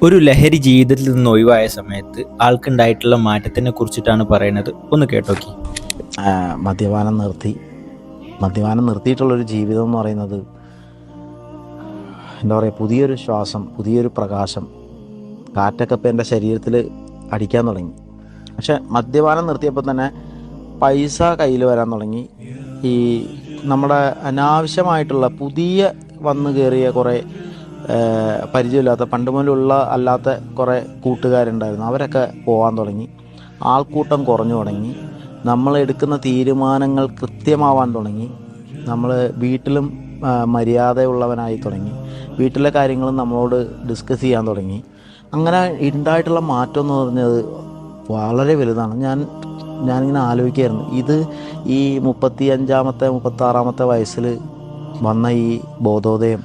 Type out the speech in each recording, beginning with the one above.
ഒരു ലഹരി ജീവിതത്തിൽ നിന്ന് ഒഴിവായ സമയത്ത് ആൾക്കുണ്ടായിട്ടുള്ള മാറ്റത്തിനെ കുറിച്ചിട്ടാണ് പറയുന്നത്. ഒന്ന് കേട്ടോക്കി. മദ്യപാനം നിർത്തിയിട്ടുള്ളൊരു ജീവിതം എന്ന് പറയുന്നത് എന്താ പറയുക, പുതിയൊരു ശ്വാസം, പുതിയൊരു പ്രകാശം, കാറ്റൊക്കെ ഇപ്പം എൻ്റെ ശരീരത്തിൽ അടിക്കാൻ തുടങ്ങി. പക്ഷെ മദ്യപാനം നിർത്തിയപ്പോൾ തന്നെ പൈസ കയ്യിൽ വരാൻ തുടങ്ങി. ഈ നമ്മുടെ അനാവശ്യമായിട്ടുള്ള പുതിയ വന്നു കയറിയ കുറേ പരിചയമില്ലാത്ത പണ്ട് മുതലുള്ള അല്ലാത്ത കുറേ കൂട്ടുകാരുണ്ടായിരുന്നു, അവരൊക്കെ പോകാൻ തുടങ്ങി. ആൾക്കൂട്ടം കുറഞ്ഞു തുടങ്ങി. നമ്മൾ എടുക്കുന്ന തീരുമാനങ്ങൾ കൃത്യമാവാൻ തുടങ്ങി. നമ്മൾ വീട്ടിലും മര്യാദയുള്ളവനായി തുടങ്ങി. വീട്ടിലെ കാര്യങ്ങളും നമ്മളോട് ഡിസ്കസ് ചെയ്യാൻ തുടങ്ങി. അങ്ങനെ ഉണ്ടായിട്ടുള്ള മാറ്റം എന്ന് പറഞ്ഞത് വളരെ വലുതാണ്. ഞാനിങ്ങനെ ആലോചിക്കുകയായിരുന്നു, ഇത് ഈ 36 വയസ്സിൽ വന്ന ഈ ബോധോദയം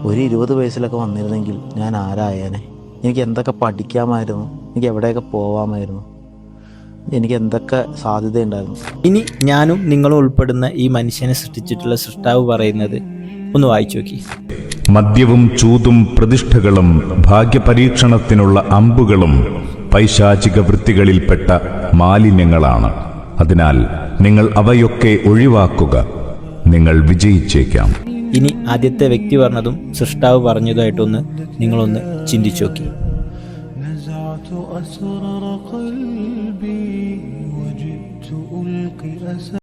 ഒരു 20 വയസ്സിലൊക്കെ വന്നിരുന്നെങ്കിൽ ഞാൻ ആരായേനെ? എനിക്ക് എന്തൊക്കെ പഠിക്കാമായിരുന്നു, എനിക്ക് എവിടെയൊക്കെ പോവാമായിരുന്നു, എനിക്ക് എന്തൊക്കെ സാധ്യതയുണ്ടായിരുന്നു. ഇനി ഞാനും നിങ്ങളും ഉൾപ്പെടുന്ന ഈ മനുഷ്യനെ സൃഷ്ടിച്ചിട്ടുള്ള സൃഷ്ടാവ് പറയുന്നത് ഒന്ന് വായിച്ചു നോക്കി. മദ്യവും ചൂതും പ്രതിഷ്ഠകളും ഭാഗ്യപരീക്ഷണത്തിനുള്ള അമ്പുകളും പൈശാചിക വൃത്തികളിൽപ്പെട്ട മാലിന്യങ്ങളാണ്. അതിനാൽ നിങ്ങൾ അവയൊക്കെ ഒഴിവാക്കുക, നിങ്ങൾ വിജയിച്ചേക്കാം. ഇനി ആദ്യത്തെ വ്യക്തി പറഞ്ഞതും സൃഷ്ടാവ് പറഞ്ഞതുമായിട്ടൊന്ന് നിങ്ങളൊന്ന് ചിന്തിച്ചു നോക്കി.